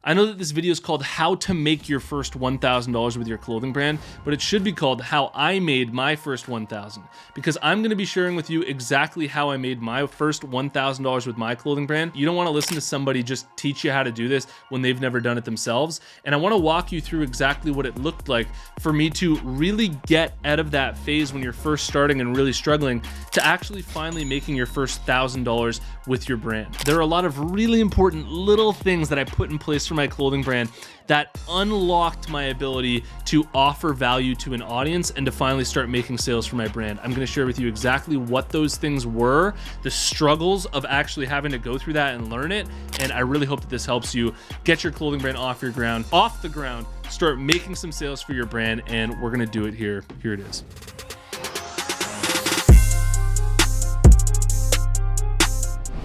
I know that this video is called How to Make Your First $1,000 with Your Clothing Brand, but it should be called How I Made My First $1,000, because I'm gonna be sharing with you exactly how I made my first $1,000 with my clothing brand. You don't wanna listen to somebody just teach you how to do this when they've never done it themselves. And I wanna walk you through exactly what it looked like for me to really get out of that phase when you're first starting and really struggling to actually finally making your first $1,000 with your brand. There are a lot of really important little things that I put in place for my clothing brand that unlocked my ability to offer value to an audience and to finally start making sales for my brand. I'm gonna share with you exactly what those things were, the struggles of actually having to go through that and learn it, and I really hope that this helps you get your clothing brand off the ground, start making some sales for your brand, and we're gonna do it here. Here it is.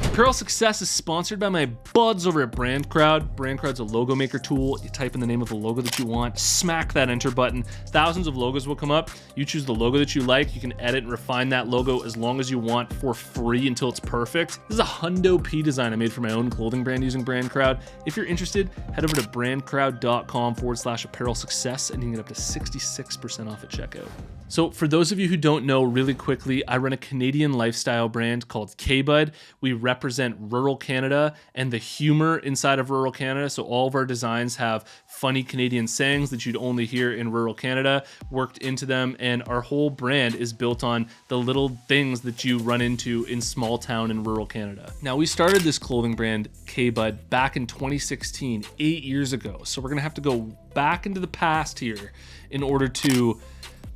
Apparel Success is sponsored by my buds over at BrandCrowd. BrandCrowd's a logo maker tool. You type in the name of the logo that you want, smack that enter button. Thousands of logos will come up. You choose the logo that you like. You can edit and refine that logo as long as you want for free until it's perfect. This is a Hundo P design I made for my own clothing brand using BrandCrowd. If you're interested, head over to brandcrowd.com/apparel success and you can get up to 66% off at checkout. So for those of you who don't know, really quickly, I run a Canadian lifestyle brand called K-Bud. We represent rural Canada and the humor inside of rural Canada. So all of our designs have funny Canadian sayings that you'd only hear in rural Canada worked into them. And our whole brand is built on the little things that you run into in small town and rural Canada. Now, we started this clothing brand, K-Bud, back in 2016, 8 years ago. So we're gonna have to go back into the past here in order to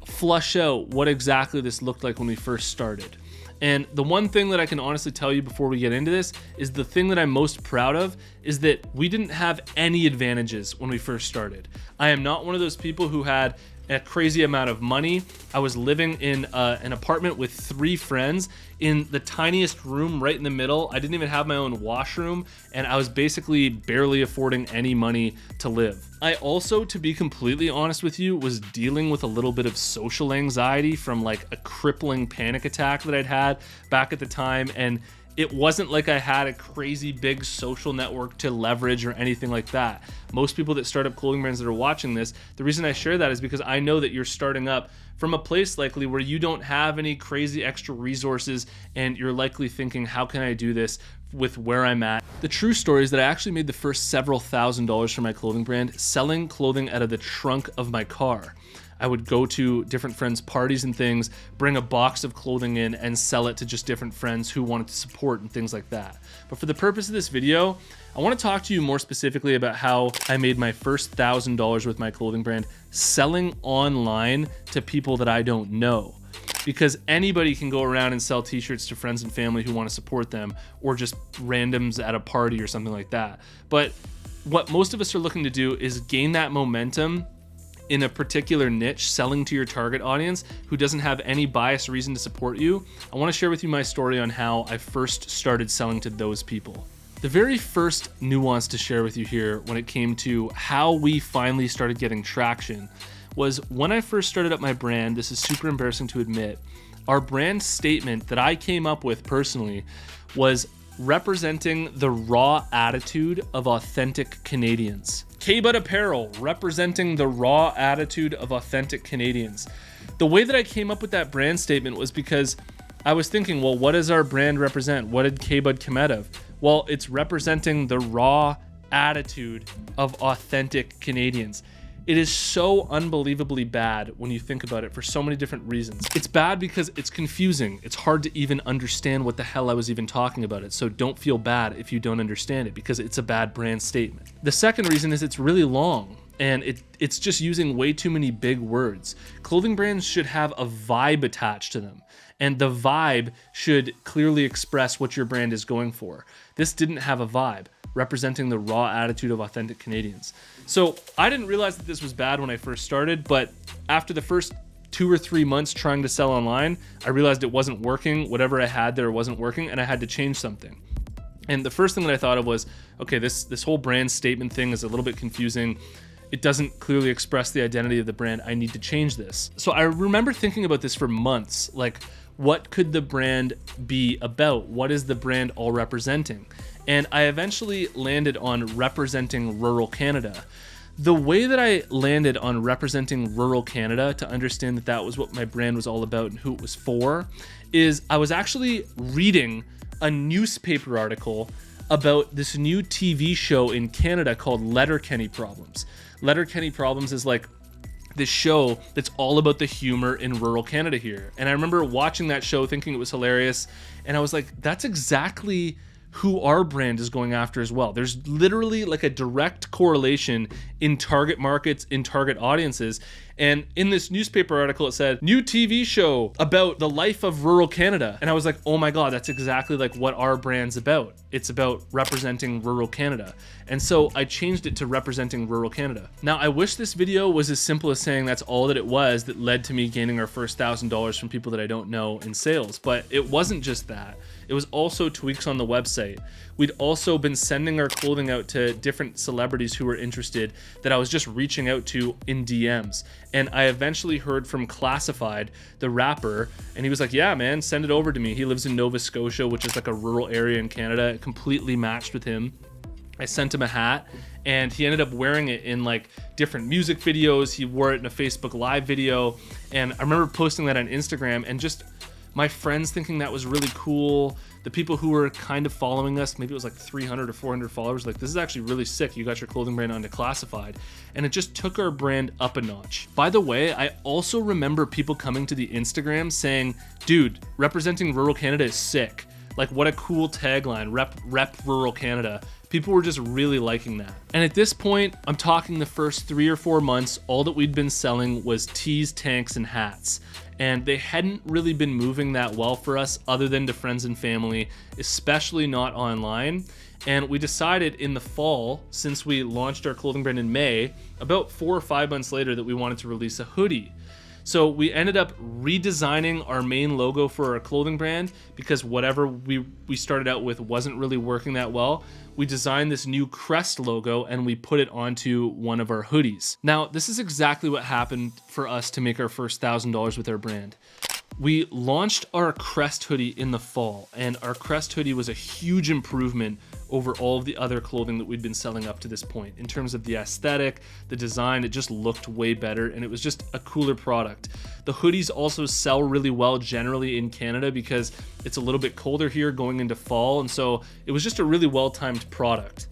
flush out what exactly this looked like when we first started. And the one thing that I can honestly tell you before we get into this is the thing that I'm most proud of is that we didn't have any advantages when we first started. I am not one of those people who had a crazy amount of money. I was living in an apartment with 3 friends in the tiniest room right in the middle. I didn't even have my own washroom, and I was basically barely affording any money to live. I also, to be completely honest with you, was dealing with a little bit of social anxiety from like a crippling panic attack that I'd had back at the time, and it wasn't like I had a crazy big social network to leverage or anything like that. Most people that start up clothing brands that are watching this, the reason I share that is because I know that you're starting up from a place likely where you don't have any crazy extra resources and you're likely thinking, how can I do this with where I'm at? The true story is that I actually made the first several $1,000s for my clothing brand selling clothing out of the trunk of my car. I would go to different friends' parties and things, bring a box of clothing in and sell it to just different friends who wanted to support and things like that. But for the purpose of this video, I want to talk to you more specifically about how I made my first $1,000 with my clothing brand selling online to people that I don't know. Because anybody can go around and sell t-shirts to friends and family who want to support them, or just randoms at a party or something like that. But what most of us are looking to do is gain that momentum in a particular niche, selling to your target audience who doesn't have any bias reason to support you. I want to share with you my story on how I first started selling to those people. The very first nuance to share with you here when it came to how we finally started getting traction was when I first started up my brand. This is super embarrassing to admit. Our brand statement that I came up with personally was representing the raw attitude of authentic Canadians. K-Bud Apparel, representing the raw attitude of authentic Canadians. The way that I came up with that brand statement was because I was thinking, well, what does our brand represent? What did K-Bud come out of? Well, it's representing the raw attitude of authentic Canadians. It is so unbelievably bad when you think about it for so many different reasons. It's bad because it's confusing. It's hard to even understand what the hell I was even talking about it. So don't feel bad if you don't understand it, because it's a bad brand statement. The second reason is it's really long and it's just using way too many big words. Clothing brands should have a vibe attached to them, and the vibe should clearly express what your brand is going for. This didn't have a vibe, representing the raw attitude of authentic Canadians. So I didn't realize that this was bad when I first started, but after the first 2 or 3 months trying to sell online, I realized it wasn't working. Whatever I had there wasn't working, and I had to change something. And the first thing that I thought of was, okay, this whole brand statement thing is a little bit confusing. It doesn't clearly express the identity of the brand. I need to change this. So I remember thinking about this for months, like, what could the brand be about? What is the brand all representing? and I eventually landed on representing rural Canada. The way that I landed on representing rural Canada, to understand that that was what my brand was all about and who it was for, is I was actually reading a newspaper article about this new TV show in Canada called Letterkenny Problems. Letterkenny Problems is like this show that's all about the humor in rural Canada here. And I remember watching that show thinking it was hilarious, and I was like, that's exactly who our brand is going after as well. There's literally like a direct correlation in target markets, in target audiences. And in this newspaper article, it said, new TV show about the life of rural Canada. And I was like, oh my God, that's exactly like what our brand's about. It's about representing rural Canada. And so I changed it to representing rural Canada. Now, I wish this video was as simple as saying that's all that it was that led to me gaining our first $1,000 from people that I don't know in sales, but it wasn't just that. It was also tweaks on the website. We'd also been sending our clothing out to different celebrities who were interested that I was just reaching out to in DMs. And I eventually heard from Classified, the rapper, and he was like, yeah, man, send it over to me. He lives in Nova Scotia, which is like a rural area in Canada. It completely matched with him. I sent him a hat, and he ended up wearing it in like different music videos. He wore it in a Facebook Live video. And I remember posting that on Instagram, and just my friends thinking that was really cool. The people who were kind of following us, maybe it was like 300 or 400 followers, like, this is actually really sick. You got your clothing brand onto Classified. And it just took our brand up a notch. By the way, I also remember people coming to the Instagram saying, dude, representing rural Canada is sick. Like, what a cool tagline, rep rural Canada. People were just really liking that. And at this point, I'm talking the first 3 or 4 months, all that we'd been selling was tees, tanks, and hats. And they hadn't really been moving that well for us other than to friends and family, especially not online. And we decided in the fall, since we launched our clothing brand in May, about 4 or 5 months later, that we wanted to release a hoodie. So we ended up redesigning our main logo for our clothing brand because whatever we started out with wasn't really working that well. We designed this new crest logo and we put it onto one of our hoodies. Now, this is exactly what happened for us to make our first $1,000 with our brand. We launched our crest hoodie in the fall, and our crest hoodie was a huge improvement over all of the other clothing that we'd been selling up to this point. In terms of the aesthetic, the design, it just looked way better, and it was just a cooler product. The hoodies also sell really well generally in Canada because it's a little bit colder here going into fall, and so it was just a really well-timed product.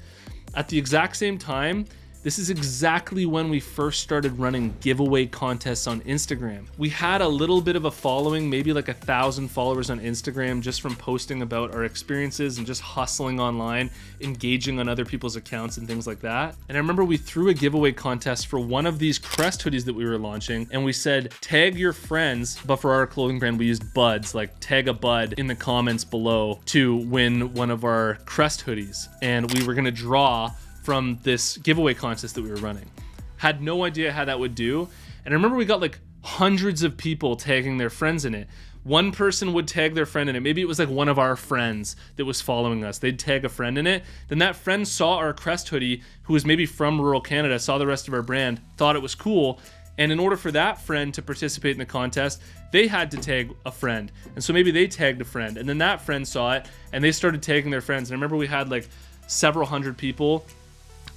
At the exact same time, this is exactly when we first started running giveaway contests on Instagram. We had a little bit of a following, maybe like 1,000 followers on Instagram, just from posting about our experiences and just hustling online, engaging on other people's accounts and things like that. And I remember we threw a giveaway contest for one of these crest hoodies that we were launching, and we said, tag your friends, but for our clothing brand, we used buds, like tag a bud in the comments below to win one of our crest hoodies. And we were gonna draw from this giveaway contest that we were running. Had no idea how that would do. And I remember we got like hundreds of people tagging their friends in it. One person would tag their friend in it. Maybe it was like one of our friends that was following us. They'd tag a friend in it. Then that friend saw our crest hoodie, who was maybe from rural Canada, saw the rest of our brand, thought it was cool. And in order for that friend to participate in the contest, they had to tag a friend. And so maybe they tagged a friend. And then that friend saw it and they started tagging their friends. And I remember we had like several hundred people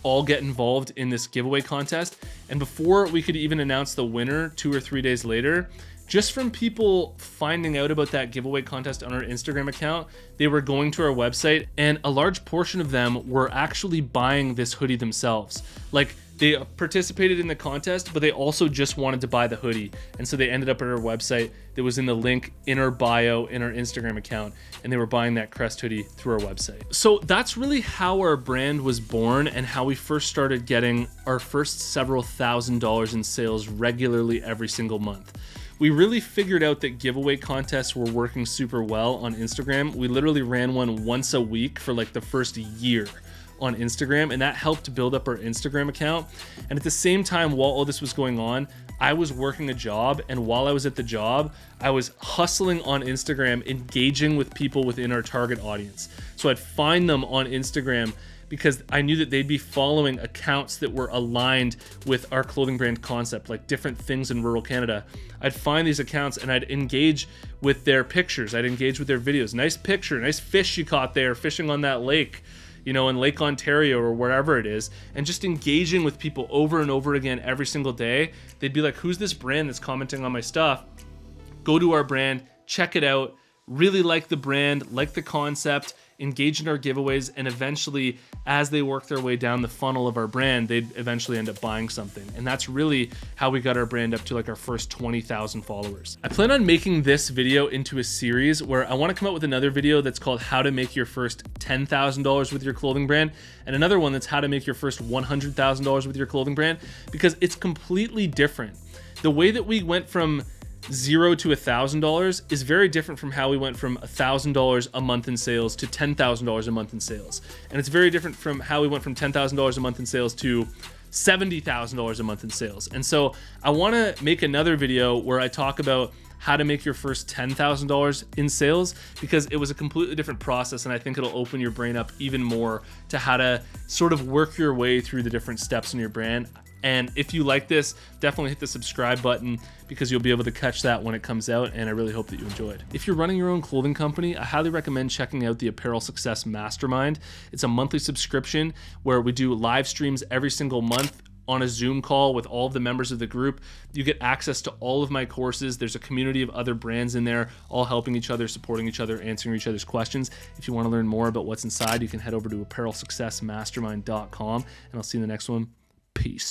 all get involved in this giveaway contest. And before we could even announce the winner 2 or 3 days later, just from people finding out about that giveaway contest on our Instagram account, they were going to our website, and a large portion of them were actually buying this hoodie themselves. Like, they participated in the contest, but they also just wanted to buy the hoodie. And so they ended up at our website that was in the link in our bio in our Instagram account, and they were buying that crest hoodie through our website. So that's really how our brand was born and how we first started getting our first several $1,000s in sales regularly every single month. We really figured out that giveaway contests were working super well on Instagram. We literally ran one once a week for like the first year on Instagram, and that helped build up our Instagram account. And at the same time, while all this was going on, I was working a job, and while I was at the job, I was hustling on Instagram, engaging with people within our target audience. So I'd find them on Instagram because I knew that they'd be following accounts that were aligned with our clothing brand concept, like different things in rural Canada. I'd find these accounts and I'd engage with their pictures. I'd engage with their videos. Nice picture, nice fish you caught there fishing on that lake. you know, in Lake Ontario or wherever it is, and just engaging with people over and over again every single day. They'd be like, who's this brand that's commenting on my stuff? Go to our brand, check it out, really like the brand, like the concept, engage in our giveaways, and eventually, as they work their way down the funnel of our brand, they'd eventually end up buying something. And that's really how we got our brand up to like our first 20,000 followers. I plan on making this video into a series where I want to come out with another video that's called how to make your first $10,000 with your clothing brand, and another one that's how to make your first $100,000 with your clothing brand, because it's completely different. The way that we went from $0 to $1,000 is very different from how we went from $1,000 a month in sales to $10,000 a month in sales. And it's very different from how we went from $10,000 a month in sales to $70,000 a month in sales. And so I want to make another video where I talk about how to make your first $10,000 in sales, because it was a completely different process, and I think it'll open your brain up even more to how to sort of work your way through the different steps in your brand. And if you like this, definitely hit the subscribe button, because you'll be able to catch that when it comes out, and I really hope that you enjoyed. If you're running your own clothing company, I highly recommend checking out the Apparel Success Mastermind. It's a monthly subscription where we do live streams every single month on a Zoom call with all of the members of the group. You get access to all of my courses. There's a community of other brands in there, all helping each other, supporting each other, answering each other's questions. If you want to learn more about what's inside, you can head over to apparelsuccessmastermind.com, and I'll see you in the next one. Peace.